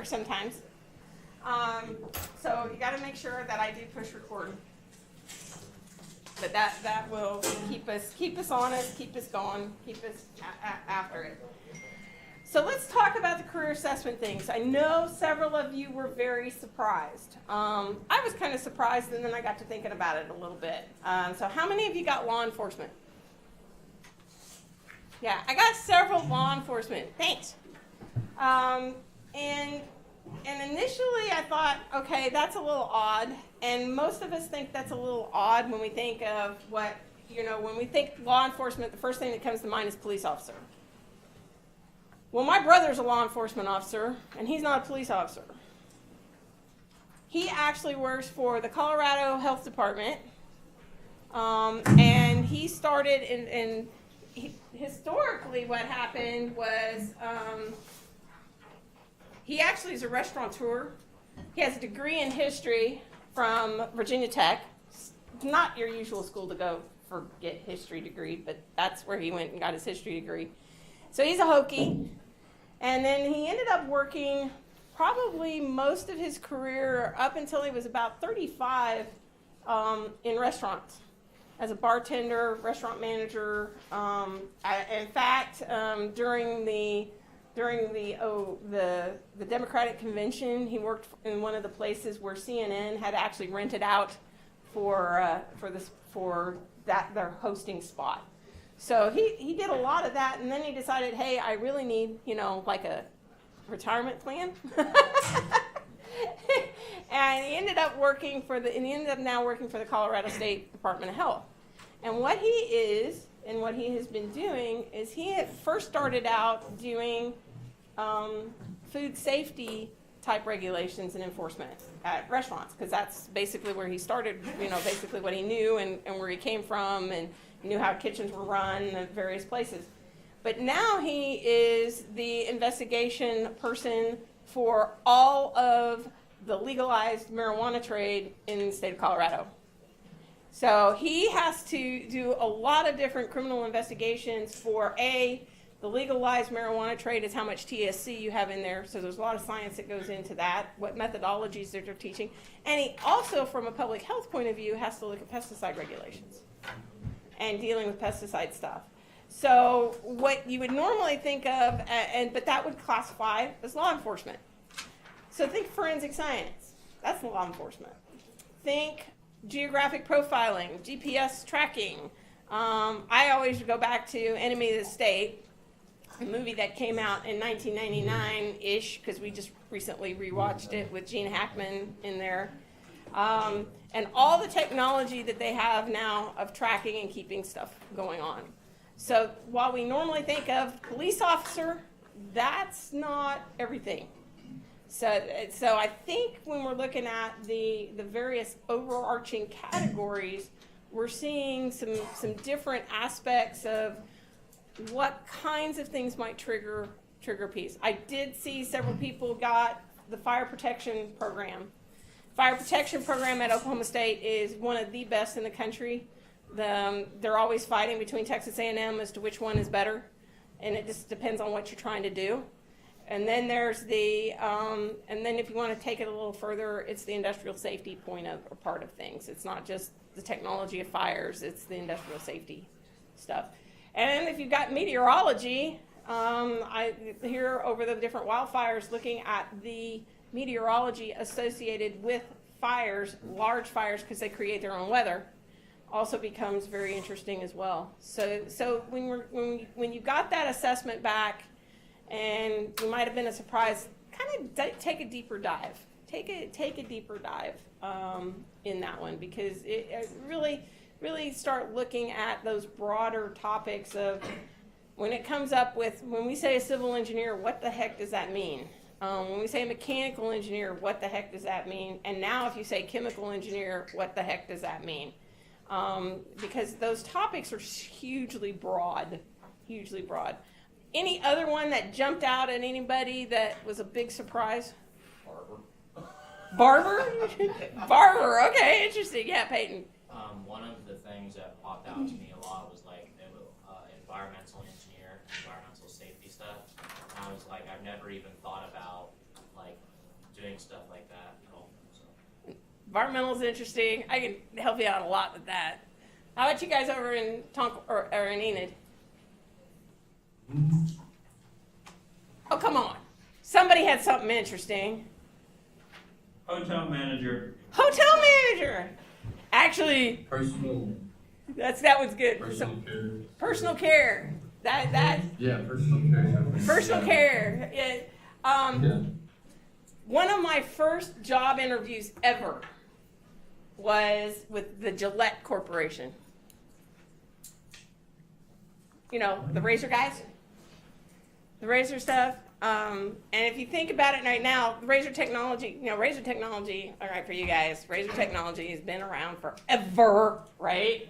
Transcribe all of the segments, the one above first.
work sometimes. So you got to make sure that I do push record. But that will keep us honest, keep us going, keep us after it. So let's talk about the career assessment things. I know several of you were very surprised. I was kind of surprised, and then I got to thinking about it a little bit. So how many of you got law enforcement? Yeah, I got several law enforcement. Thanks. And initially I thought, okay, that's a little odd. And most of us think that's a little odd when we think of what, when we think law enforcement, the first thing that comes to mind is police officer. Well, my brother's a law enforcement officer, and he's not a police officer. He actually works for the Colorado Health Department, and he started historically what happened was he actually is a restaurateur. He has a degree in history from Virginia Tech. It's not your usual school to go for get history degree, but that's where he went and got his history degree. So he's a Hokie. And then he ended up working probably most of his career up until he was about 35 in restaurants as a bartender, restaurant manager. In fact, during the Democratic convention, he worked in one of the places where CNN had actually rented out for their hosting spot. So he did a lot of that, and then he decided, hey, I really need, like a retirement plan. And he ended up now working for the Colorado State Department of Health. And what he is, and what he has been doing, is he had first started out doing food safety type regulations and enforcement at restaurants, because that's basically where he started, basically what he knew and where he came from, and knew how kitchens were run in various places. But now he is the investigation person for all of the legalized marijuana trade in the state of Colorado. So he has to do a lot of different criminal investigations for the legalized marijuana trade is how much THC you have in there. So there's a lot of science that goes into that, what methodologies that they're teaching. And he also, from a public health point of view, has to look at pesticide regulations and dealing with pesticide stuff. So what you would normally think of, but that would classify as law enforcement. So think forensic science. That's law enforcement. Think geographic profiling, GPS tracking. I always go back to Enemy of the State, a movie that came out in 1999-ish, because we just recently rewatched it with Gene Hackman in there. And all the technology that they have now of tracking and keeping stuff going on. So while we normally think of police officer, that's not everything. So I think when we're looking at the various overarching categories, we're seeing some different aspects of what kinds of things might trigger a piece. I did see several people got the fire protection program. Fire protection program at Oklahoma State is one of the best in the country. They're always fighting between Texas A&M as to which one is better, and it just depends on what you're trying to do. And then there's and then if you want to take it a little further, it's the industrial safety part of things. It's not just the technology of fires, it's the industrial safety stuff. And if you've got meteorology, I hear over the different wildfires looking at the meteorology associated with fires, large fires, because they create their own weather, also becomes very interesting as well. So when you got that assessment back, and you might have been a surprise, kind of take a deeper dive. Take a deeper dive in that one, because it really start looking at those broader topics of when it comes up with, when we say a civil engineer, what the heck does that mean? When we say mechanical engineer, what the heck does that mean? And now if you say chemical engineer, what the heck does that mean? Because those topics are hugely broad. Any other one that jumped out at anybody that was a big surprise? Barber? Barber, okay, interesting. Yeah, Peyton. One of the things that popped out to me a lot was like environmental engineer, environmental safety stuff. And I was like, I've never even thought about like doing stuff like that. So. Environmental is interesting. I can help you out a lot with that. How about you guys over in or in Enid? Oh, come on. Somebody had something interesting. Hotel manager. Hotel manager. Actually, Personal that one's good. care. Personal care. That Yeah, personal care. personal care. Yeah. Yeah. One of my first job interviews ever was with the Gillette Corporation. You know, the razor guys, the razor stuff. And if you think about it right now, razor technology, all right, for you guys, razor technology has been around forever, right?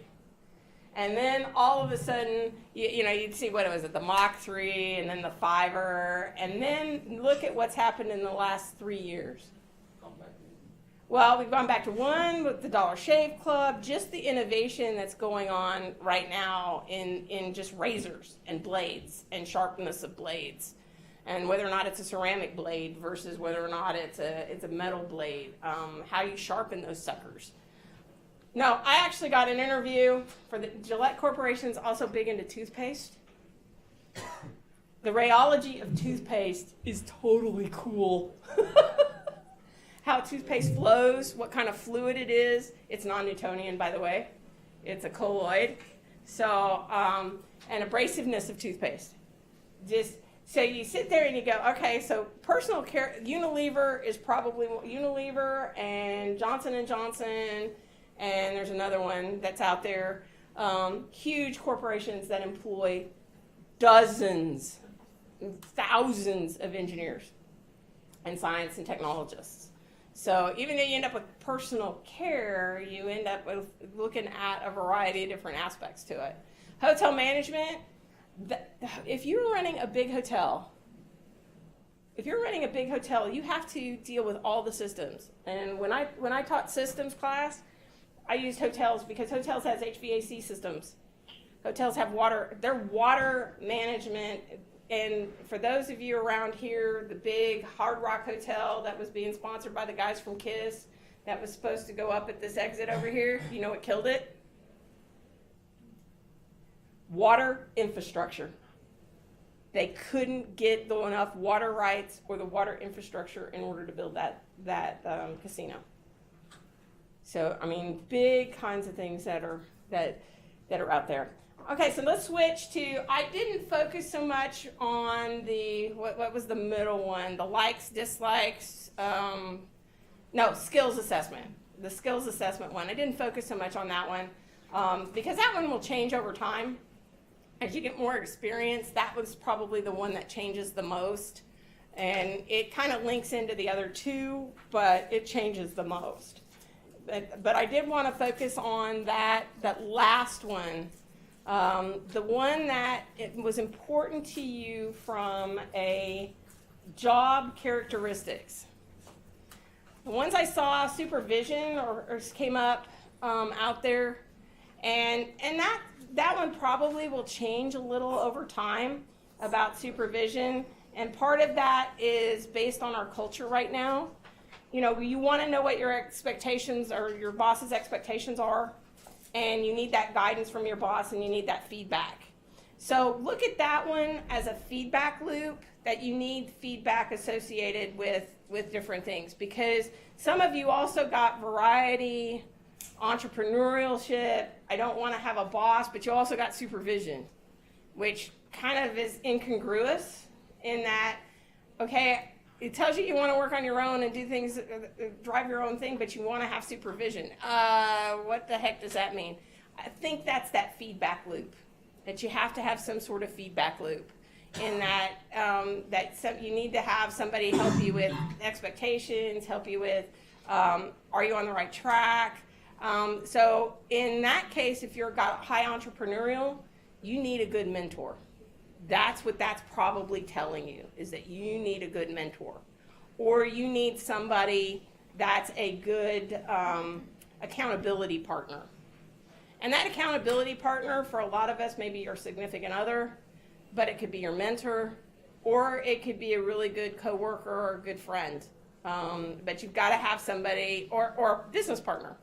And then all of a sudden, you'd see what it was, the Mach 3 and then the Fiverr. And then look at what's happened in the last 3 years. Well, we've gone back to one with the Dollar Shave Club, just the innovation that's going on right now in just razors and blades and sharpness of blades. And whether or not it's a ceramic blade versus whether or not it's a metal blade, how you sharpen those suckers. No, I actually got an interview for the Gillette Corporation's also big into toothpaste. The rheology of toothpaste is totally cool. How toothpaste flows, what kind of fluid it is. It's non-Newtonian, by the way. It's a colloid. So, and abrasiveness of toothpaste. So you sit there and you go, okay, so personal care, Unilever is probably Unilever and Johnson & Johnson, and there's another one that's out there. Huge corporations that employ dozens, thousands of engineers and science and technologists. So even though you end up with personal care, you end up with looking at a variety of different aspects to it. Hotel management, if you're running a big hotel, you have to deal with all the systems. And when I taught systems class, I used hotels because hotels has HVAC systems. Hotels have their water management. And for those of you around here, the big Hard Rock Hotel that was being sponsored by the guys from KISS, that was supposed to go up at this exit over here, you know what killed it? Water infrastructure. They couldn't get enough water rights or the water infrastructure in order to build that casino. So, I mean, big kinds of things that are out there. Okay, so let's switch to, I didn't focus so much on what was the middle one? The likes, dislikes, skills assessment. The skills assessment one. I didn't focus so much on that one because that one will change over time. As you get more experience, that was probably the one that changes the most. And it kind of links into the other two, but it changes the most. But I did want to focus on that last one. The one that it was important to you from a job characteristics. The ones I saw, supervision or came up out there, and that one probably will change a little over time about supervision. And part of that is based on our culture right now. You want to know what your expectations or your boss's expectations are. And you need that guidance from your boss and you need that feedback. So look at that one as a feedback loop, that you need feedback associated with different things. Because some of you also got variety, entrepreneurship, I don't want to have a boss, but you also got supervision, which kind of is incongruous in that, okay, it tells you want to work on your own and do things, drive your own thing, but you want to have supervision. What the heck does that mean? I think that's that feedback loop, that you have to have some sort of feedback loop in that, you need to have somebody help you with expectations, help you with, are you on the right track? So in that case, if you're got high entrepreneurial, you need a good mentor. That's what that's probably telling you, is that you need a good mentor. Or you need somebody that's a good accountability partner. And that accountability partner, for a lot of us, may be your significant other, but it could be your mentor, or it could be a really good coworker or a good friend. But you've got to have somebody or a business partner.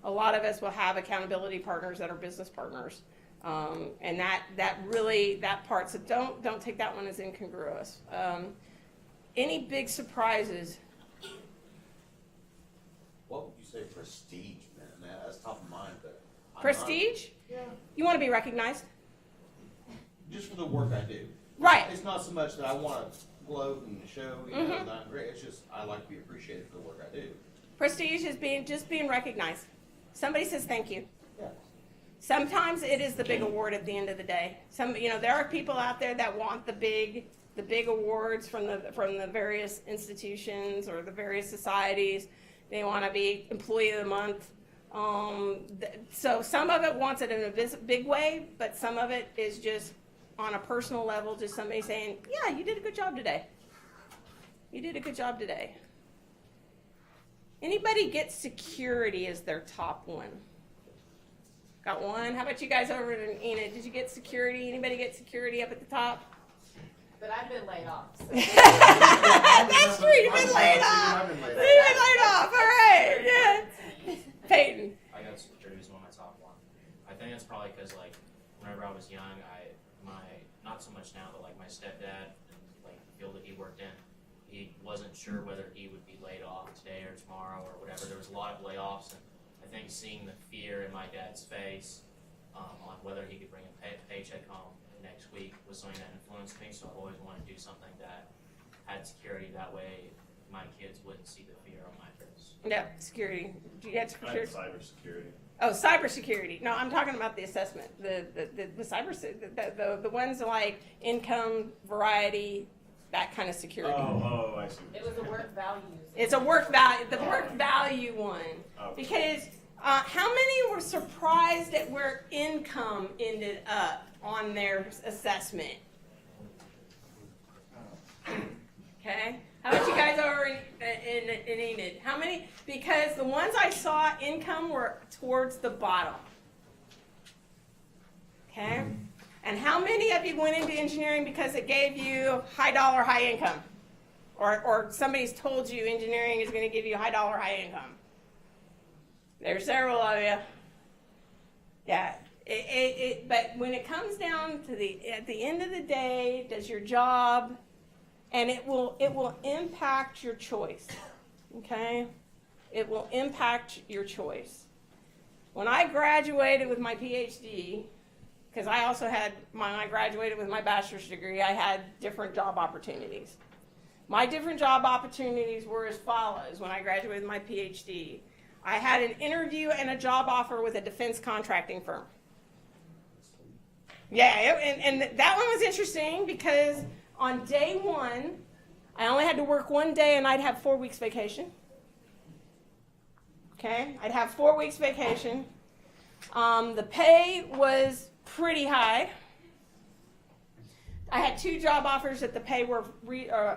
A lot of us will have accountability partners that are business partners. And that part, so don't take that one as incongruous. Any big surprises? What would you say prestige, man? That's top of mind, but. I'm not- Prestige? Yeah. You want to be recognized? Just for the work I do. Right. It's not so much that I want to gloat and show, that I'm great. It's just, I like to be appreciated for the work I do. Prestige is just being recognized. Somebody says thank you. Yeah. Sometimes it is the big award at the end of the day. There are people out there that want the big awards from the various institutions or the various societies. They want to be Employee of the Month. So some of it wants it in a big way, but some of it is just on a personal level, just somebody saying, yeah, you did a good job today. You did a good job today. Anybody get security as their top one? Got one? How about you guys over in Enid? Did you get security? Anybody get security up at the top? But I've been laid off. So. That's true. You've been laid off. You've been laid off. All right. Yeah. Peyton. I got security was one of my top one. I think it's probably because like whenever I was young, not so much now, but like my stepdad, like the field that he worked in, he wasn't sure whether he would be laid off today or tomorrow or whatever. There was a lot of layoffs, and I think seeing the fear in my dad's face on whether he could bring a paycheck home next week was something that influenced me. So I always wanted to do something that had security. That way, my kids wouldn't see the fear on my face. Yeah, security. Do you get security? Cybersecurity. Oh, cybersecurity. No, I'm talking about the assessment. The cyber, the ones like income, variety, that kind of security. Oh, I see. It was a work values. It's a work value, the work value one. Okay. Because how many were surprised at where income ended up on their assessment? Okay. How about you guys over in Enid? How many? Because the ones I saw, income were towards the bottom. Okay. And how many of you went into engineering because it gave you high dollar, high income? Or somebody's told you engineering is going to give you high dollar, high income? There's several of you. Yeah. But when it comes down to at the end of the day, does your job, and it will impact your choice. Okay? It will impact your choice. When I graduated with my PhD, because I also had, when I graduated with my bachelor's degree, I had different job opportunities. My different job opportunities were as follows when I graduated with my PhD. I had an interview and a job offer with a defense contracting firm. Yeah, and that one was interesting because on day one, I only had to work one day and I'd have 4 weeks vacation. Okay, I'd have 4 weeks vacation. The pay was pretty high. I had 2 job offers that the pay were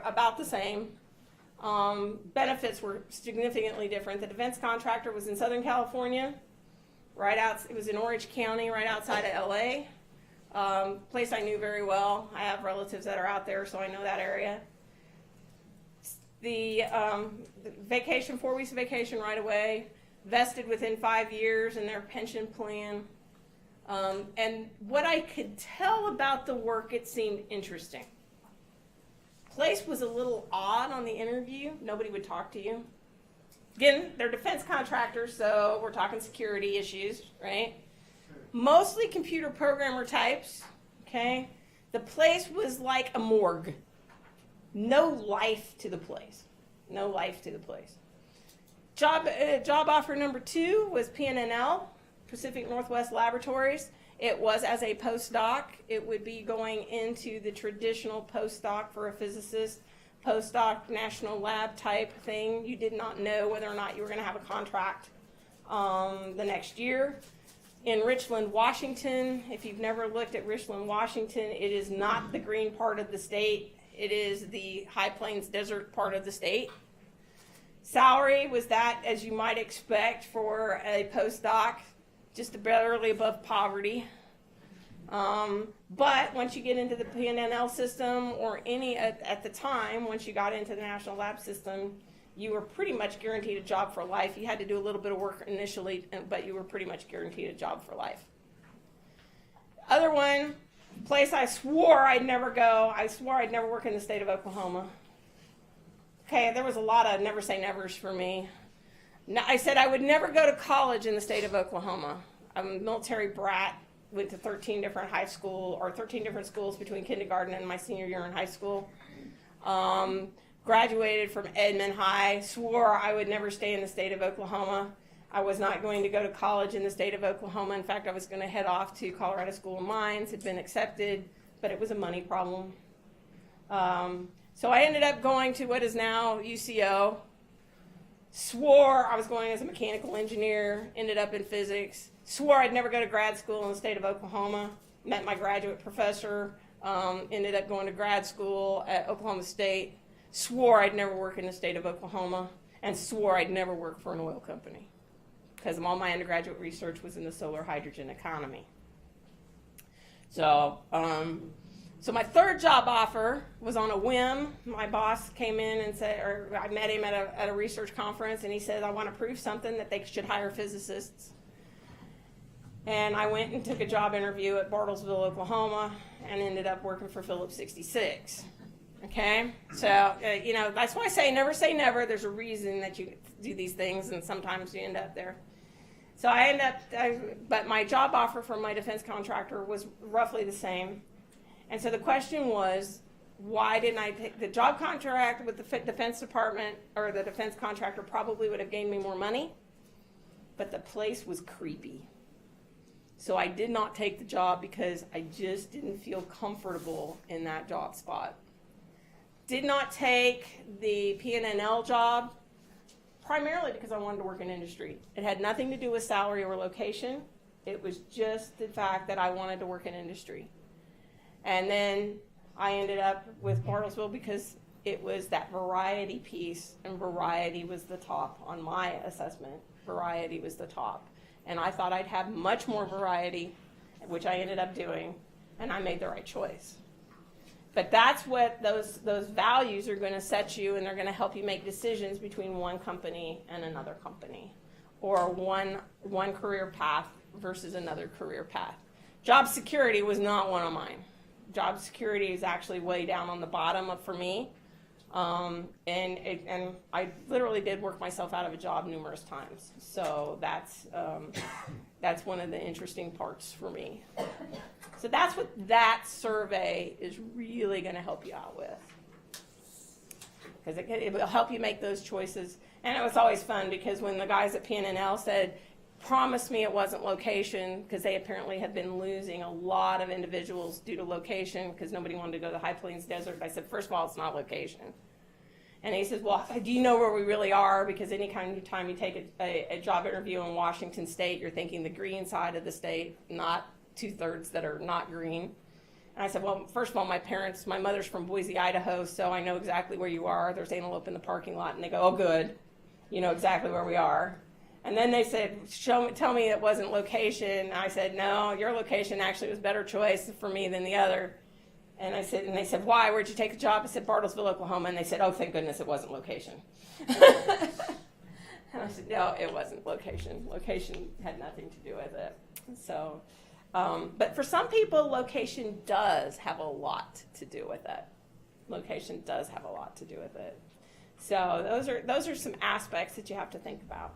about the same. Benefits were significantly different. The defense contractor was in Southern California, it was in Orange County, right outside of LA. Place I knew very well. I have relatives that are out there, so I know that area. The vacation, 4 weeks of vacation right away, vested within 5 years in their pension plan. And what I could tell about the work, it seemed interesting. Place was a little odd on the interview. Nobody would talk to you. Again, they're defense contractors, so we're talking security issues, right? Mostly computer programmer types, okay? The place was like a morgue. No life to the place. No life to the place. Job offer number 2 was PNNL, Pacific Northwest Laboratories. It was as a postdoc. It would be going into the traditional postdoc for a physicist, postdoc national lab type thing. You did not know whether or not you were going to have a contract the next year. In Richland, Washington, if you've never looked at Richland, Washington, it is not the green part of the state. It is the High Plains desert part of the state. Salary was that, as you might expect for a postdoc, just barely above poverty. But once you get into the PNNL system or any at the time, once you got into the national lab system, you were pretty much guaranteed a job for life. You had to do a little bit of work initially, but you were pretty much guaranteed a job for life. Other one, place I swore I'd never go. I swore I'd never work in the state of Oklahoma. Okay, there was a lot of never say nevers for me. No, I said I would never go to college in the state of Oklahoma. I'm a military brat, went to 13 different schools between kindergarten and my senior year in high school. Graduated from Edmond High, swore I would never stay in the state of Oklahoma. I was not going to go to college in the state of Oklahoma. In fact, I was going to head off to Colorado School of Mines, had been accepted, but it was a money problem. So I ended up going to what is now UCO. Swore I was going as a mechanical engineer, ended up in physics. Swore I'd never go to grad school in the state of Oklahoma. Met my graduate professor, ended up going to grad school at Oklahoma State. Swore I'd never work in the state of Oklahoma, and swore I'd never work for an oil company, because all my undergraduate research was in the solar hydrogen economy. So my third job offer was on a whim. My boss came in and said, or I met him at a research conference, and he said, I want to prove something that they should hire physicists. And I went and took a job interview at Bartlesville, Oklahoma, and ended up working for Phillips 66. Okay? So, that's why I say never. There's a reason that you do these things, and sometimes you end up there. So but my job offer from my defense contractor was roughly the same. And so the question was, why didn't I take the job contract with the Defense Department, or the defense contractor probably would have gained me more money, but the place was creepy. So I did not take the job because I just didn't feel comfortable in that job spot. Did not take the PNNL job, primarily because I wanted to work in industry. It had nothing to do with salary or location. It was just the fact that I wanted to work in industry. And then I ended up with Bartlesville because it was that variety piece, and variety was the top on my assessment. Variety was the top. And I thought I'd have much more variety, which I ended up doing, and I made the right choice. But that's what those values are going to set you, and they're going to help you make decisions between one company and another company, or one career path versus another career path. Job security was not one of mine. Job security is actually way down on the bottom for me, and I literally did work myself out of a job numerous times. So that's one of the interesting parts for me. So that's what that survey is really going to help you out with, because it will help you make those choices. And it was always fun because when the guys at PNNL said, promised me it wasn't location, because they apparently had been losing a lot of individuals due to location because nobody wanted to go to the High Plains Desert. I said, first of all, it's not location. And he says, well, do you know where we really are? Because any kind of time you take a job interview in Washington State, you're thinking the green side of the state, not 2/3 that are not green. And I said, well, first of all, my mother's from Boise, Idaho, so I know exactly where you are. There's antelope in the parking lot. And they go, oh, good. You know exactly where we are. And then they said, tell me it wasn't location. And I said, no, your location actually was a better choice for me than the other. And they said, why? Where'd you take the job? I said, Bartlesville, Oklahoma. And they said, oh, thank goodness it wasn't location. And I said, no, it wasn't location. Location had nothing to do with it. So, but for some people, location does have a lot to do with it. Location does have a lot to do with it. So those are some aspects that you have to think about.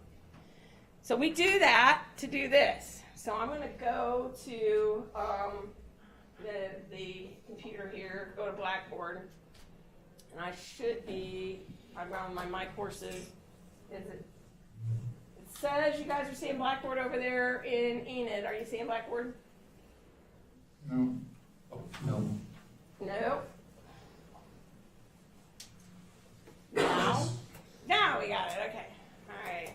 So we do that to do this. So I'm going to go to the computer here, go to Blackboard, and I should be, I'm on my courses. It says you guys are seeing Blackboard over there in Enid. Are you seeing Blackboard? No. Oh, no. No. Now we got it. Okay. All right.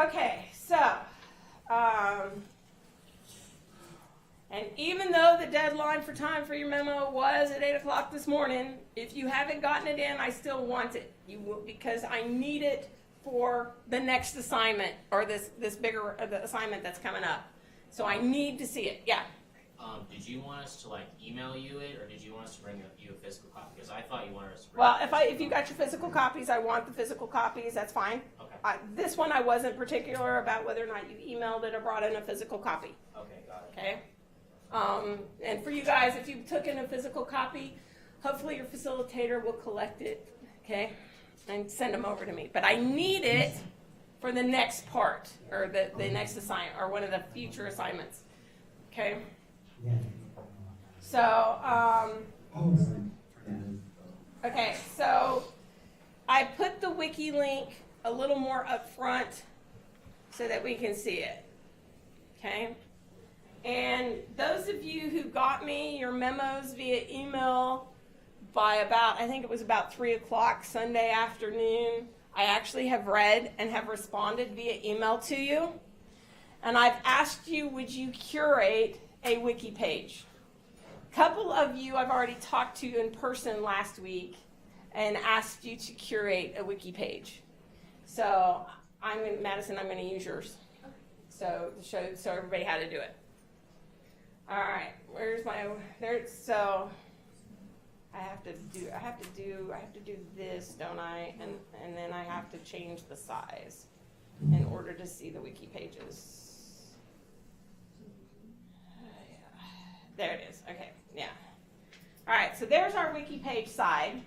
Okay. So, and even though the deadline for time for your memo was at 8 o'clock this morning, if you haven't gotten it in, I still want it. You will, because I need it for the next assignment, or this bigger the assignment that's coming up. So I need to see it. Yeah. Did you want us to like email you it, or did you want us to bring you a physical copy? Because I thought you wanted us to bring. Well, if you got your physical copies, I want the physical copies. That's fine. Okay. This one I wasn't particular about whether or not you emailed it or brought in a physical copy. Okay, got it. Okay. And for you guys, if you took in a physical copy, hopefully your facilitator will collect it. Okay, and send them over to me. But I need it for the next part, or the next assignment, or one of the future assignments. Okay. So, okay, so I put the wiki link a little more up front so that we can see it. Okay. And those of you who got me your memos via email by I think it was about 3 o'clock Sunday afternoon, I actually have read and have responded via email to you. And I've asked you, would you curate a wiki page? A couple of you I've already talked to in person last week and asked you to curate a wiki page. So Madison, I'm going to use yours. So to show everybody how to do it. All right, so I have to do this, don't I? And then I have to change the size in order to see the wiki pages. There it is. Okay, yeah. All right, so there's our wiki page side.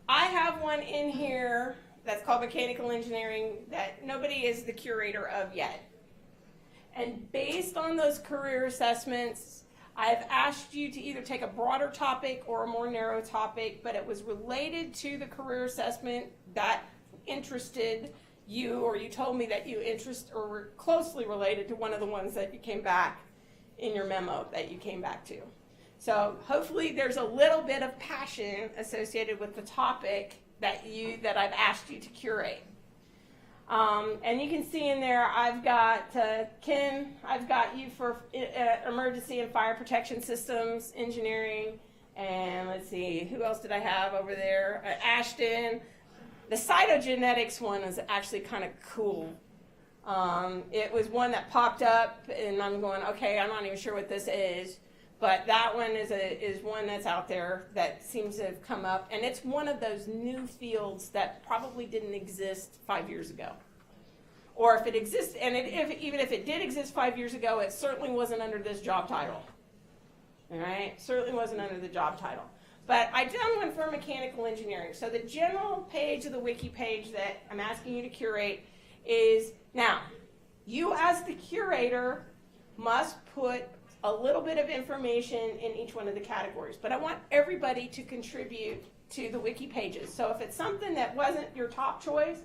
I have one in here that's called mechanical engineering that nobody is the curator of yet. And based on those career assessments, I've asked you to either take a broader topic or a more narrow topic, but it was related to the career assessment that interested you, or you told me that you or were closely related to one of the ones that you came back in your memo that you came back to. So hopefully there's a little bit of passion associated with the topic that I've asked you to curate. And you can see in there, I've got Ken, I've got you for emergency and fire protection systems engineering, and let's see, who else did I have over there? Ashton. The cytogenetics one is actually kind of cool. It was one that popped up, and I'm going, okay, I'm not even sure what this is, but that one is one that's out there that seems to have come up, and it's one of those new fields that probably didn't exist 5 years ago. Or if it exists, and even if it did exist 5 years ago, it certainly wasn't under this job title. All right, certainly wasn't under the job title. But I've done one for mechanical engineering. So the general page of the wiki page that I'm asking you to curate is, now, you as the curator must put a little bit of information in each one of the categories. But I want everybody to contribute to the wiki pages. So if it's something that wasn't your top choice,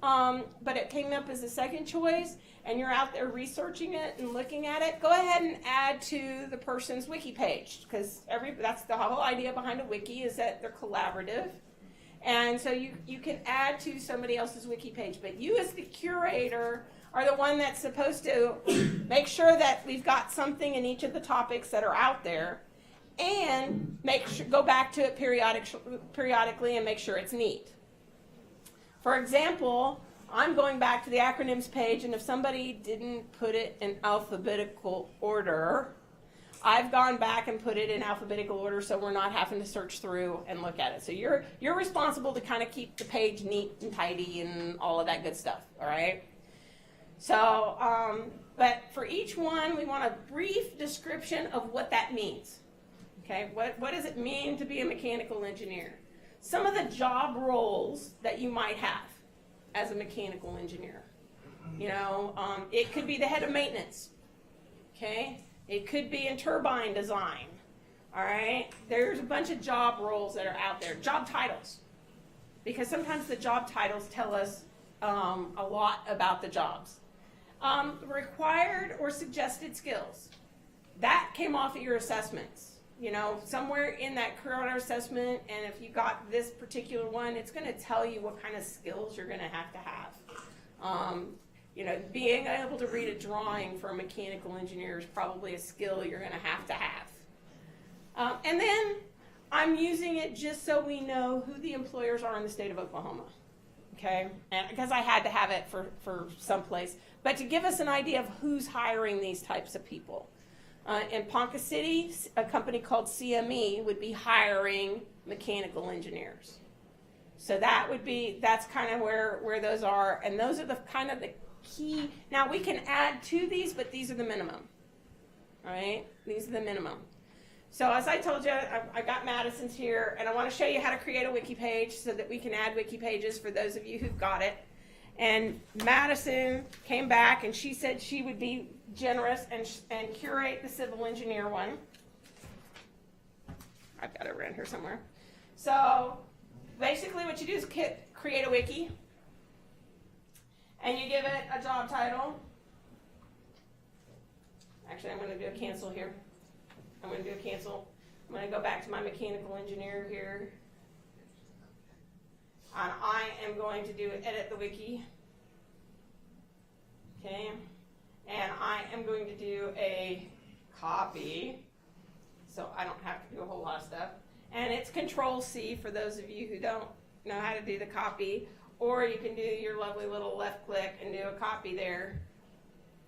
but it came up as a second choice, and you're out there researching it and looking at it, go ahead and add to the person's wiki page, because that's the whole idea behind a wiki, is that they're collaborative. And so you can add to somebody else's wiki page, but you as the curator are the one that's supposed to make sure that we've got something in each of the topics that are out there, and go back to it periodically and make sure it's neat. For example, I'm going back to the acronyms page, and if somebody didn't put it in alphabetical order, I've gone back and put it in alphabetical order so we're not having to search through and look at it. So you're responsible to kind of keep the page neat and tidy and all of that good stuff, all right? So, but for each one, we want a brief description of what that means. Okay, what does it mean to be a mechanical engineer? Some of the job roles that you might have as a mechanical engineer. You know, it could be the head of maintenance. Okay, it could be in turbine design. All right, there's a bunch of job roles that are out there. Job titles, because sometimes the job titles tell us a lot about the jobs. Required or suggested skills. That came off of your assessments. You know, somewhere in that career assessment, and if you got this particular one, it's going to tell you what kind of skills you're going to have. You know, being able to read a drawing for a mechanical engineer is probably a skill you're going to have. And then I'm using it just so we know who the employers are in the state of Oklahoma. Okay, and because I had to have it for someplace, but to give us an idea of who's hiring these types of people. In Ponca City, a company called CME would be hiring mechanical engineers. So that's kind of where those are, and those are the kind of the key. Now we can add to these, but these are the minimum. All right, these are the minimum. So as I told you, I got Madison's here, and I want to show you how to create a wiki page so that we can add wiki pages for those of you who've got it. And Madison came back, and she said she would be generous and curate the civil engineer one. I've got it around here somewhere. So basically what you do is create a wiki, and you give it a job title. Actually, I'm going to do a cancel here. I'm going to do a cancel. I'm going to go back to my mechanical engineer here. And I am going to do edit the wiki. Okay. And I am going to do a copy. So I don't have to do a whole lot of stuff. And it's Control-C for those of you who don't know how to do the copy. Or you can do your lovely little left click and do a copy there.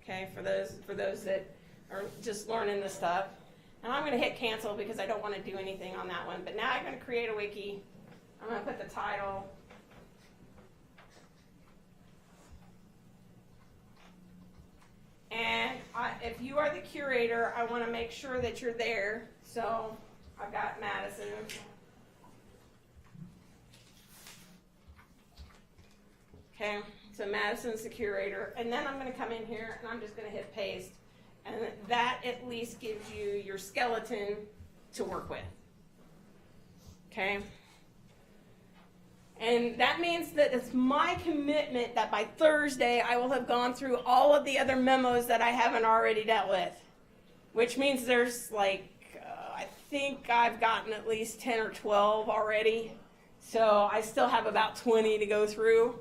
Okay, for those that are just learning this stuff. And I'm going to hit cancel because I don't want to do anything on that one. But now I'm going to create a wiki. I'm going to put the title. And if you are the curator, I want to make sure that you're there. So I've got Madison. Okay, so Madison's the curator. And then I'm going to come in here and I'm just going to hit paste. And that at least gives you your skeleton to work with. Okay? And that means that it's my commitment that by Thursday I will have gone through all of the other memos that I haven't already dealt with. Which means there's I think I've gotten at least 10 or 12 already. So I still have about 20 to go through.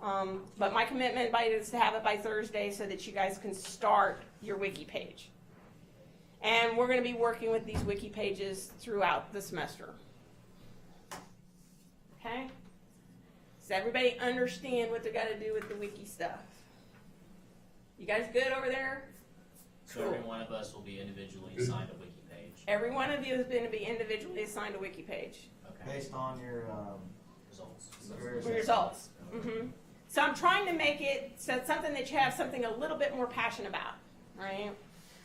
But my commitment is to have it by Thursday so that you guys can start your wiki page. And we're going to be working with these wiki pages throughout the semester. Okay? Does everybody understand what they're going to do with the wiki stuff? You guys good over there? So every one of us will be individually assigned a wiki page. Every one of you is going to be individually assigned a wiki page. Okay. Based on your Results. Results. Mm-hmm. So I'm trying to make it so it's something that you have something a little bit more passionate about, right?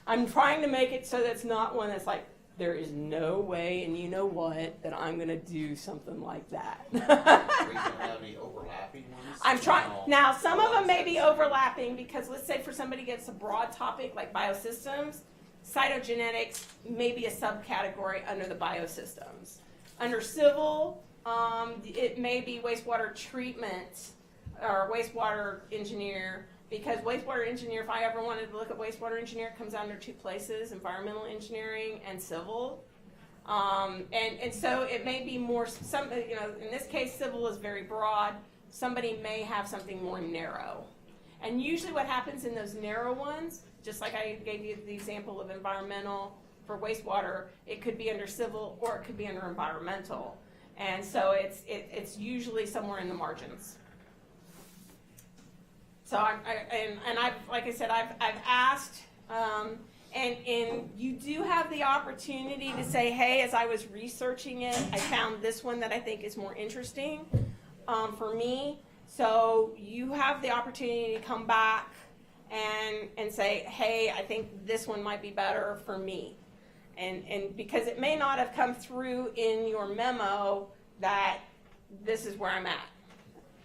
I'm trying to make it so that it's not one that's like, there is no way, and you know what, that I'm going to do something like that. We don't have any overlapping ones. I'm trying. No. Now, some of them may be overlapping because let's say for somebody gets a broad topic like biosystems, cytogenetics may be a subcategory under the biosystems. Under civil, it may be wastewater treatment or wastewater engineer, because wastewater engineer, if I ever wanted to look at wastewater engineer, it comes under two places, environmental engineering and civil. And so it may be more, in this case, civil is very broad. Somebody may have something more narrow. And usually what happens in those narrow ones, just like I gave you the example of environmental for wastewater, it could be under civil or it could be under environmental. And so it's usually somewhere in the margins. So I've like I said, I've asked, and you do have the opportunity to say, hey, as I was researching it, I found this one that I think is more interesting for me. So you have the opportunity to come back and say, hey, I think this one might be better for me. And because it may not have come through in your memo that this is where I'm at,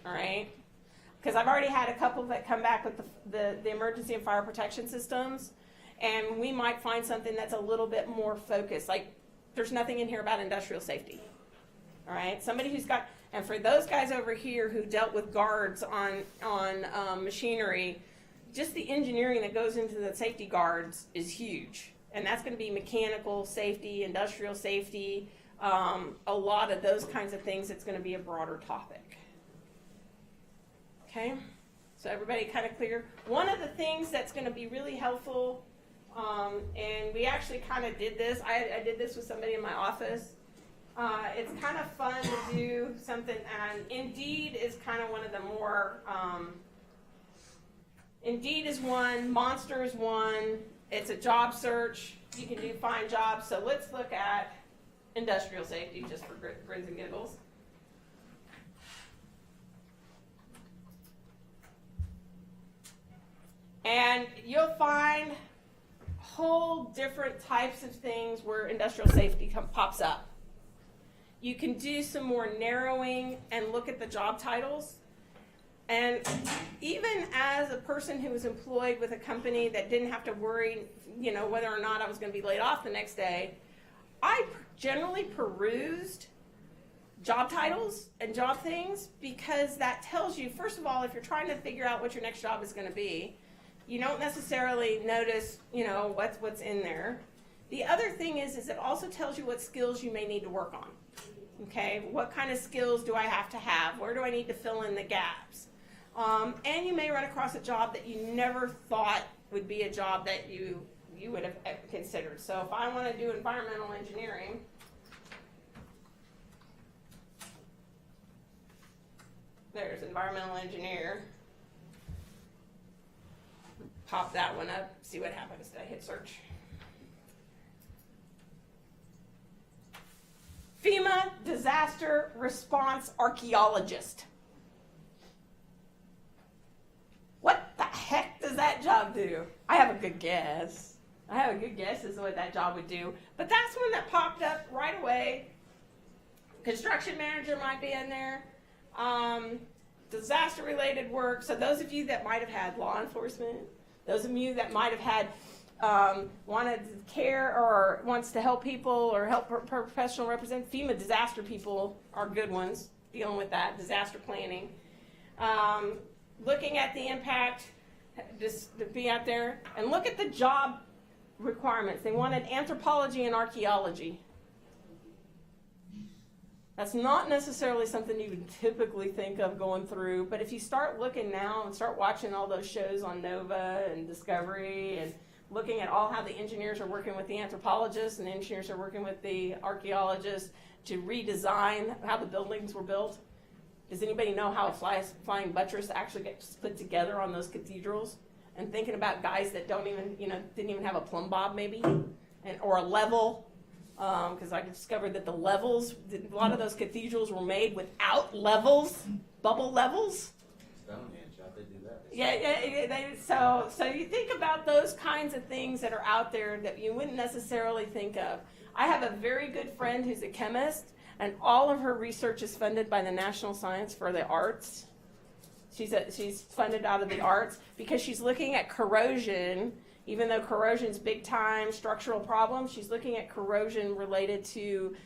all right? Because I've already had a couple that come back with the emergency and fire protection systems, and we might find something that's a little bit more focused. Like, there's nothing in here about industrial safety, all right? Somebody who's got, and for those guys over here who dealt with guards on machinery, just the engineering that goes into the safety guards is huge. And that's going to be mechanical safety, industrial safety, a lot of those kinds of things. It's going to be a broader topic. Okay, so everybody kind of clear? One of the things that's going to be really helpful, and we actually kind of did this. I did this with somebody in my office. It's kind of fun to do something, and Indeed is kind of one of the more, Indeed is one, Monster is one. It's a job search. You can do find jobs. So let's look at industrial safety just for grins and giggles. And you'll find whole different types of things where industrial safety pops up. You can do some more narrowing and look at the job titles. And even as a person who was employed with a company that didn't have to worry, you know, whether or not I was going to be laid off the next day, I generally perused job titles and job things because that tells you, first of all, if you're trying to figure out what your next job is going to be, you don't necessarily notice, you know, what's in there. The other thing is it also tells you what skills you may need to work on. Okay, what kind of skills do I have to have? Where do I need to fill in the gaps? And you may run across a job that you never thought would be a job that you would have considered. So if I want to do environmental engineering, there's environmental engineer. Pop that one up, see what happens. I hit search. FEMA Disaster Response Archaeologist. What the heck does that job do? I have a good guess. As to what that job would do. But that's one that popped up right away. Construction manager might be in there. Disaster related work. So those of you that might have had law enforcement, those of you that might have had wanted care or wants to help people or help professional represent, FEMA disaster people are good ones dealing with that, disaster planning. Looking at the impact, just to be out there, and look at the job requirements. They wanted anthropology and archaeology. That's not necessarily something you would typically think of going through, but if you start looking now and start watching all those shows on Nova and Discovery and looking at all how the engineers are working with the anthropologists and the engineers are working with the archaeologists to redesign how the buildings were built. Does anybody know how a flying buttress actually gets put together on those cathedrals? And thinking about guys that don't even, didn't even have a plumb bob maybe, or a level. Because I discovered that the levels, a lot of those cathedrals were made without levels, bubble levels. Stonehenge, how'd they do that? Yeah. So you think about those kinds of things that are out there that you wouldn't necessarily think of. I have a very good friend who's a chemist, and all of her research is funded by the National Science for the Arts. She's funded out of the arts because she's looking at corrosion. Even though corrosion's big time structural problem, she's looking at corrosion related to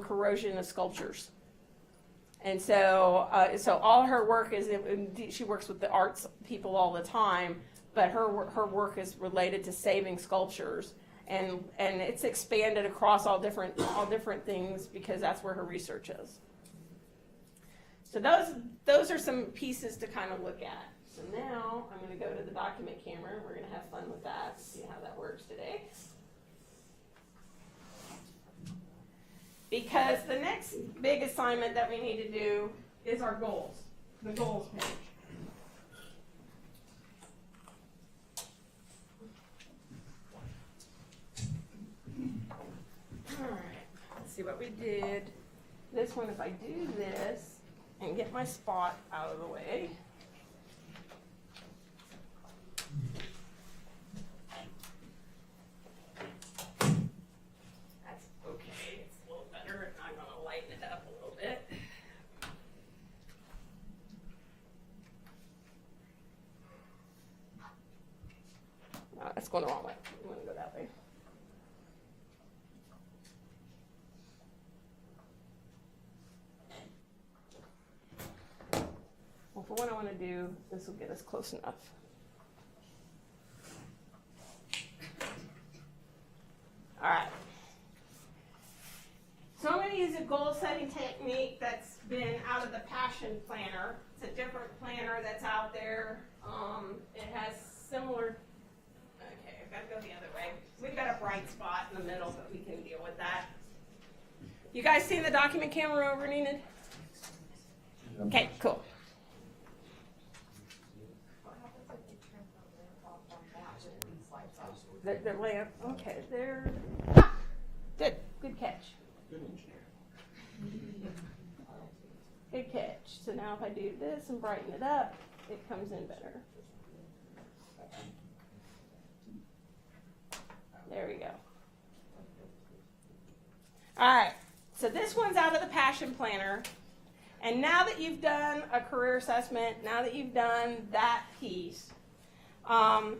corrosion of sculptures. And so all her work is, she works with the arts people all the time, but her work is related to saving sculptures. And it's expanded across all different things because that's where her research is. So those are some pieces to kind of look at. So now I'm going to go to the document camera. We're going to have fun with that, see how that works today. Because the next big assignment that we need to do is our goals, the goals page. All right, let's see what we did. This one, if I do this and get my spot out of the way. That's okay, it's a little better. I'm gonna lighten it up a little bit. No, that's going the wrong way. I'm gonna go that way. Well, for what I want to do, this will get us close enough. All right. So I'm going to use a goal setting technique that's been out of the Passion Planner. It's a different planner that's out there. It has similar, okay, I've got to go the other way. We've got a bright spot in the middle, but we can deal with that. You guys seen the document camera over, Enid? Okay, cool. The lamp, okay, there. So now if I do this and brighten it up, it comes in better. There we go. All right, so this one's out of the Passion Planner. And now that you've done a career assessment, now that you've done that piece,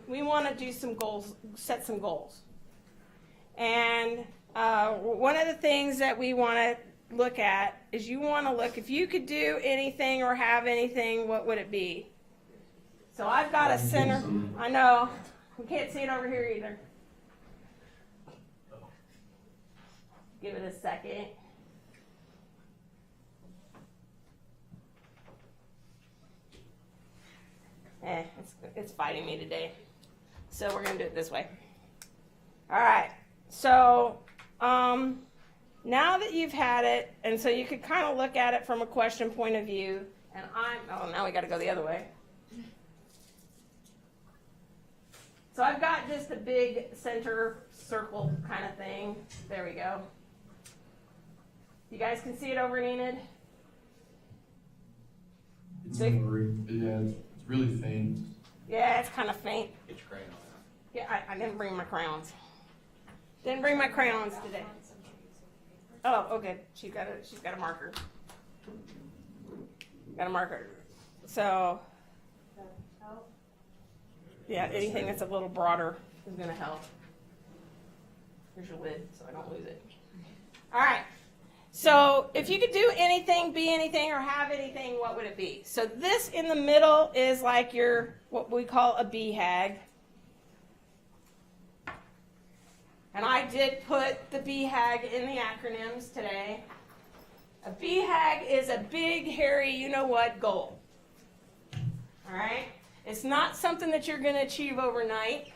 we want to do some goals, set some goals. And one of the things that we want to look at is you want to look, if you could do anything or have anything, what would it be? So I've got a center. I know. We can't see it over here either. Give it a second. It's fighting me today. So we're going to do it this way. All right. So now that you've had it, and so you could kind of look at it from a question point of view, and now we got to go the other way. So I've got just a big center circle kind of thing. There we go. You guys can see it over in Enid? It's really faint. Yeah, it's kind of faint. Get your crayon out. Yeah, I didn't bring my crayons. Didn't bring my crayons today. Oh, okay. She's got a marker. Got a marker. So, yeah, anything that's a little broader is going to help. Here's your lid so I don't lose it. All right. So if you could do anything, be anything, or have anything, what would it be? So this in the middle is like your, what we call a BHAG. And I did put the BHAG in the acronyms today. A BHAG is a big, hairy, you-know-what goal. All right? It's not something that you're going to achieve overnight.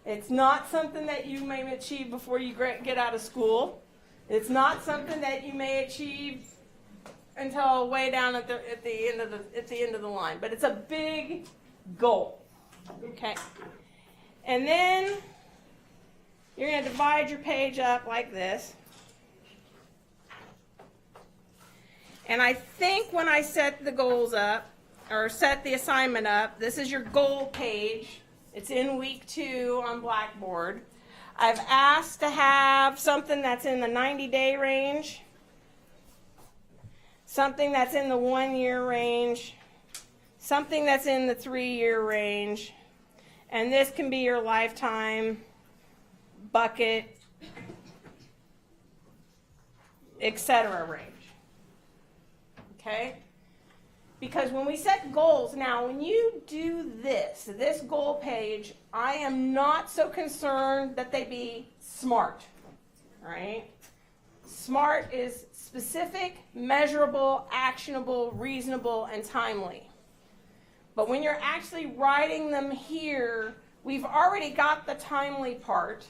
It's not something that you may achieve before you get out of school. It's not something that you may achieve until way down at the end of the line. But it's a big goal. Okay? And then you're going to divide your page up like this. And I think when I set the goals up, or set the assignment up, this is your goal page. It's in week 2 on Blackboard. I've asked to have something that's in the 90-day range, something that's in the 1-year range, something that's in the 3-year range, and this can be your lifetime bucket, etc. range. Okay? Because when we set goals, now when you do this goal page, I am not so concerned that they be SMART, all right? SMART is specific, measurable, actionable, reasonable, and timely. But when you're actually writing them here, we've already got the timely part,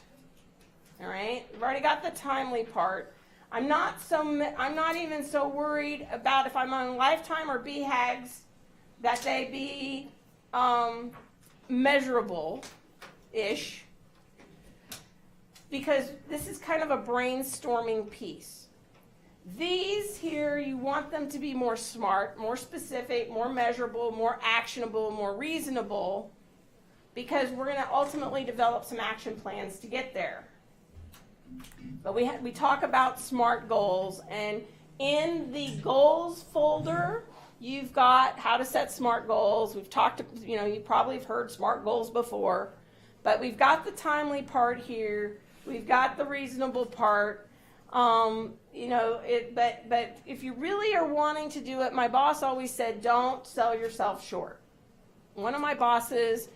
all right? We've already got the timely part. I'm not even so worried about if I'm on lifetime or BHAGs that they be measurable-ish, because this is kind of a brainstorming piece. These here, you want them to be more SMART, more specific, more measurable, more actionable, more reasonable, because we're going to ultimately develop some action plans to get there. But we talk about SMART goals, and in the goals folder, you've got how to set SMART goals. We've talked, you probably have heard SMART goals before, but we've got the timely part here. We've got the reasonable part. But if you really are wanting to do it, my boss always said, don't sell yourself short. One of my bosses,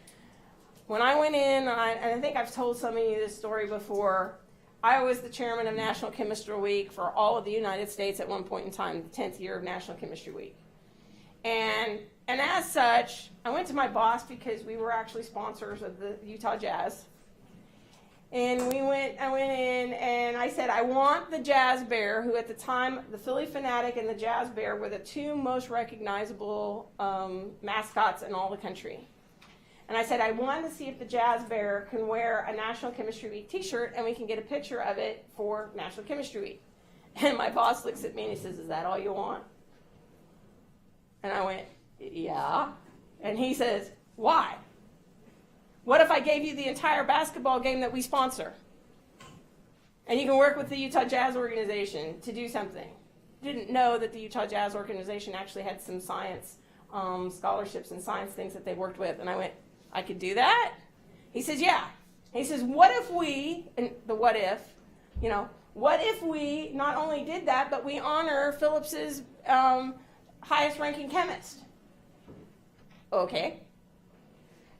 when I went in, and I think I've told some of you this story before, I was the chairman of National Chemistry Week for all of the United States at one point in time, the 10th year of National Chemistry Week. And as such, I went to my boss because we were actually sponsors of the Utah Jazz. And I went in and I said, I want the Jazz Bear, who at the time, the Philly Fanatic and the Jazz Bear were the 2 most recognizable mascots in all the country. And I said, I want to see if the Jazz Bear can wear a National Chemistry Week t-shirt and we can get a picture of it for National Chemistry Week. And my boss looks at me and he says, is that all you want? And I went, yeah. And he says, why? What if I gave you the entire basketball game that we sponsor? And you can work with the Utah Jazz organization to do something. Didn't know that the Utah Jazz organization actually had some science scholarships and science things that they worked with. And I went, I could do that? He says, yeah. He says, what if we, and the what if, what if we not only did that, but we honor Phillips's highest ranking chemist? Okay.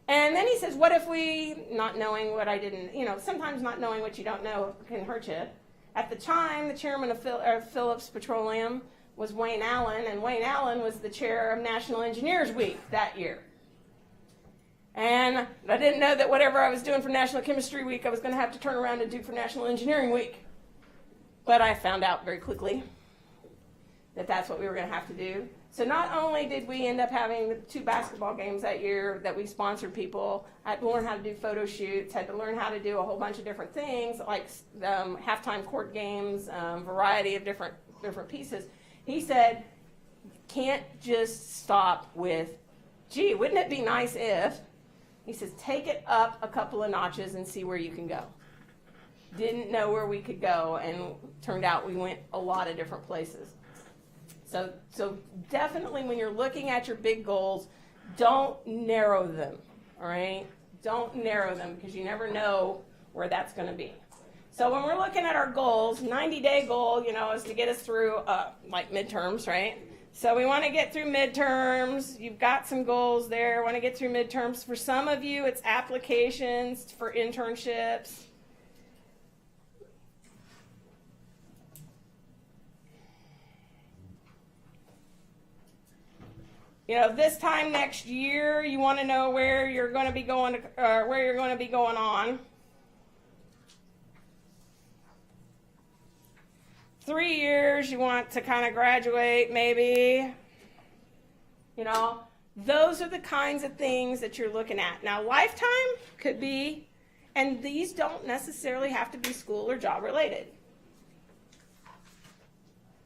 And then he says, what if we, not knowing what I didn't, sometimes not knowing what you don't know can hurt you. At the time, the chairman of Phillips Petroleum was Wayne Allen, and Wayne Allen was the chair of National Engineers Week that year. And I didn't know that whatever I was doing for National Chemistry Week, I was going to have to turn around and do for National Engineering Week. But I found out very quickly that that's what we were going to have to do. So not only did we end up having 2 basketball games that year that we sponsored people, I had to learn how to do photo shoots, had to learn how to do a whole bunch of different things, like halftime court games, variety of different pieces. He said, can't just stop with, gee, wouldn't it be nice if? He says, take it up a couple of notches and see where you can go. Didn't know where we could go, and turned out we went a lot of different places. So definitely when you're looking at your big goals, don't narrow them, all right? Don't narrow them, because you never know where that's going to be. So when we're looking at our goals, 90-day goal, is to get us through, like midterms, right? So we want to get through midterms. You've got some goals there. Want to get through midterms. For some of you, it's applications for internships. This time next year, you want to know where you're going to be going, where you're going to be going on. 3 years, you want to kind of graduate, maybe. Those are the kinds of things that you're looking at. Now, lifetime could be, and these don't necessarily have to be school or job related.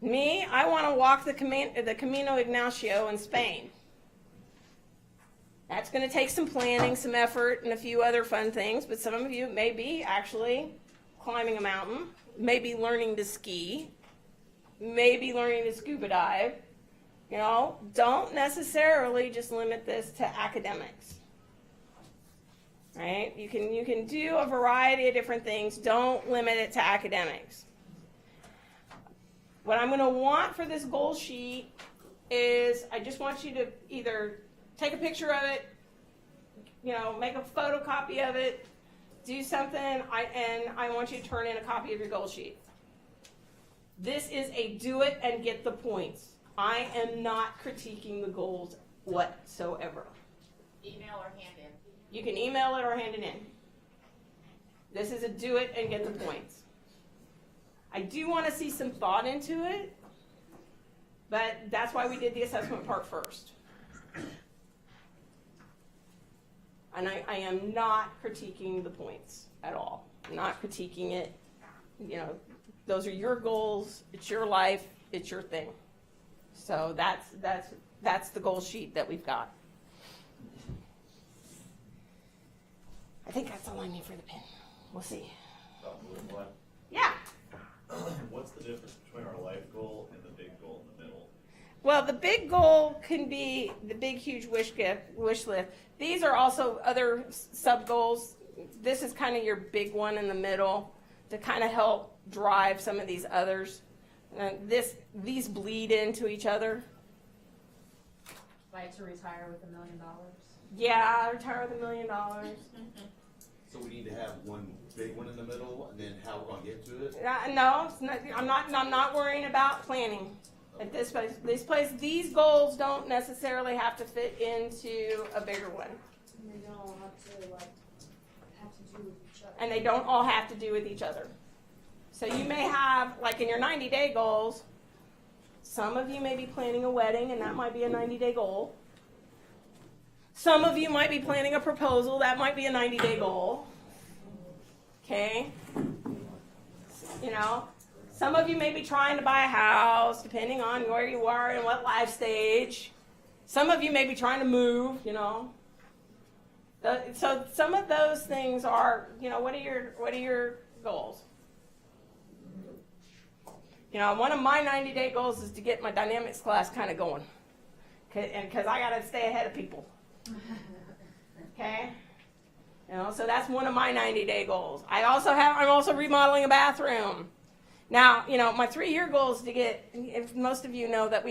Me, I want to walk the Camino Ignacio in Spain. That's going to take some planning, some effort, and a few other fun things, but some of you may be actually climbing a mountain, maybe learning to ski, maybe learning to scuba dive. Don't necessarily just limit this to academics. Right? You can do a variety of different things. Don't limit it to academics. What I'm going to want for this goal sheet is I just want you to either take a picture of it, make a photocopy of it, do something, and I want you to turn in a copy of your goal sheet. This is a do it and get the points. I am not critiquing the goals whatsoever. Email or hand in. You can email it or hand it in. This is a do it and get the points. I do want to see some thought into it, but that's why we did the assessment part first. And I am not critiquing the points at all. I'm not critiquing it. Those are your goals. It's your life. It's your thing. So that's the goal sheet that we've got. I think that's all I need for the pin. We'll see. Yeah. What's the difference between our life goal and the big goal in the middle? Well, the big goal can be the big, huge wish list. These are also other sub goals. This is kind of your big one in the middle to kind of help drive some of these others. These bleed into each other. Like to retire with $1 million. Yeah, retire with $1 million. So we need to have one big one in the middle, and then how we're gonna get to it? No, it's not, I'm not worrying about planning at this place. These goals don't necessarily have to fit into a bigger one. And they don't all have to do with each other. And they don't all have to do with each other. So you may have, like in your 90-day goals, some of you may be planning a wedding, and that might be a 90-day goal. Some of you might be planning a proposal, that might be a 90-day goal. Okay? Some of you may be trying to buy a house, depending on where you are and what life stage. Some of you may be trying to move, you know. So some of those things are, you know, what are your goals? You know, one of my 90-day goals is to get my dynamics class kind of going, because I got to stay ahead of people. Okay, you know, so that's one of my 90-day goals. I'm also remodeling a bathroom. Now, you know, my 3-year goal is to get. If most of you know that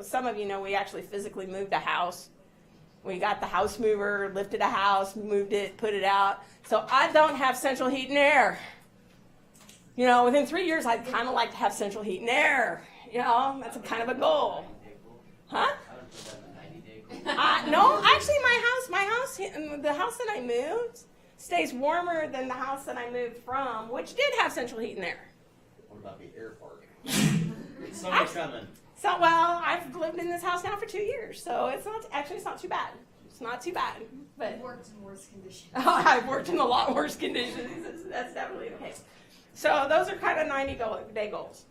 some of you know we actually physically moved a house. We got the house mover, lifted a house, moved it, put it out. So I don't have central heat and air. You know, within 3 years, I'd kind of like to have central heat and air. You know, that's a kind of a goal. Huh? No, actually, the house that I moved stays warmer than the house that I moved from, which did have central heat and air. What about the air part? Summer's coming. So, well, I've lived in this house now for 2 years, so it's not too bad. It's not too bad. But I've worked in worse conditions. I've worked in a lot worse conditions. That's definitely the case. So those are kind of 90-day goals.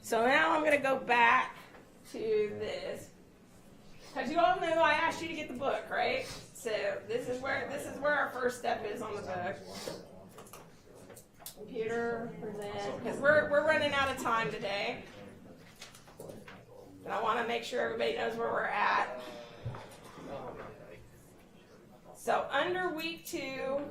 So now I'm going to go back to this. Because you all know I asked you to get the book, right? So this is where our first step is on the book. Computer, present. Because we're running out of time today. And I want to make sure everybody knows where we're at. So under week 2,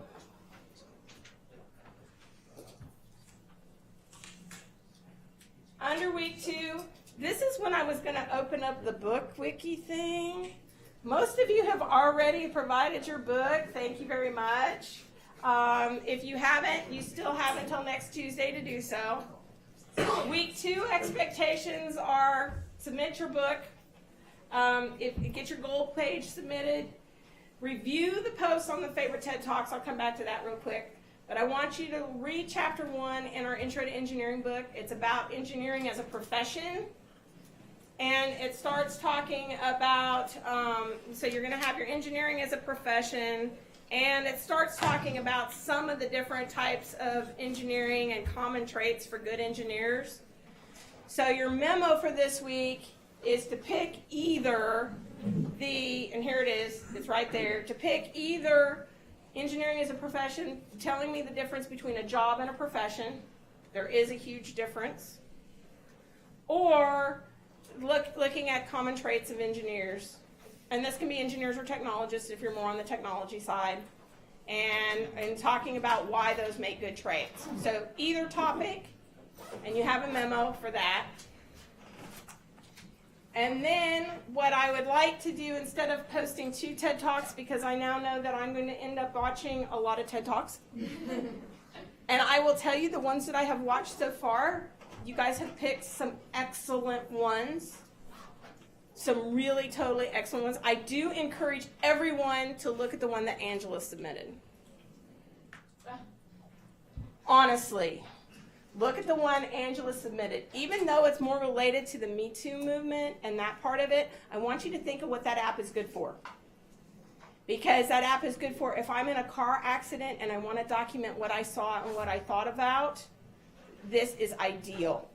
this is when I was going to open up the book wiki thing. Most of you have already provided your book. Thank you very much. If you haven't, you still have until next Tuesday to do so. Week 2 expectations are submit your book. Get your goal page submitted. Review the posts on the favorite TED Talks. I'll come back to that real quick. But I want you to read chapter 1 in our Intro to Engineering book. It's about engineering as a profession. And it starts talking about, so you're going to have your engineering as a profession. And it starts talking about some of the different types of engineering and common traits for good engineers. So your memo for this week is to pick either and here it is, it's right there, to pick either engineering as a profession, telling me the difference between a job and a profession. There is a huge difference. Or looking at common traits of engineers. And this can be engineers or technologists if you're more on the technology side. And talking about why those make good traits. So either topic, and you have a memo for that. And then what I would like to do, instead of posting 2 TED Talks, because I now know that I'm going to end up watching a lot of TED Talks. And I will tell you, the ones that I have watched so far, you guys have picked some excellent ones. Some really totally excellent ones. I do encourage everyone to look at the one that Angela submitted. Honestly. Look at the one Angela submitted. Even though it's more related to the Me Too movement and that part of it, I want you to think of what that app is good for. Because that app is good for if I'm in a car accident and I want to document what I saw and what I thought about, this is ideal.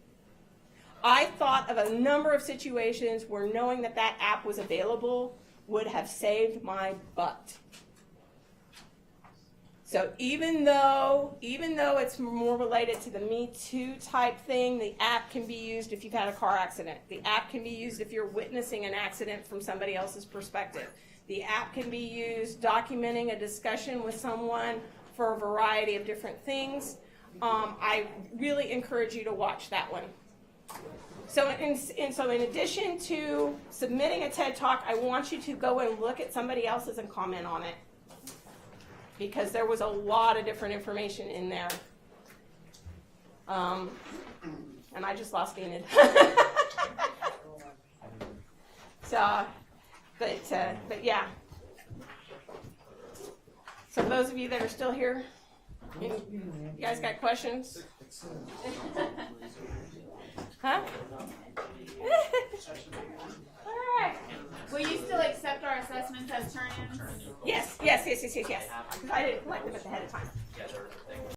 I thought of a number of situations where knowing that that app was available would have saved my butt. So even though it's more related to the Me Too type thing, the app can be used if you've had a car accident. The app can be used if you're witnessing an accident from somebody else's perspective. The app can be used documenting a discussion with someone for a variety of different things. I really encourage you to watch that one. So in addition to submitting a TED Talk, I want you to go and look at somebody else's and comment on it. Because there was a lot of different information in there. And I just lost Enid. But yeah. So those of you that are still here, you guys got questions? Huh? All right. Will you still accept our assessments as turn-ins? Yes. Because I didn't collect them at the head of time. Yeah, they're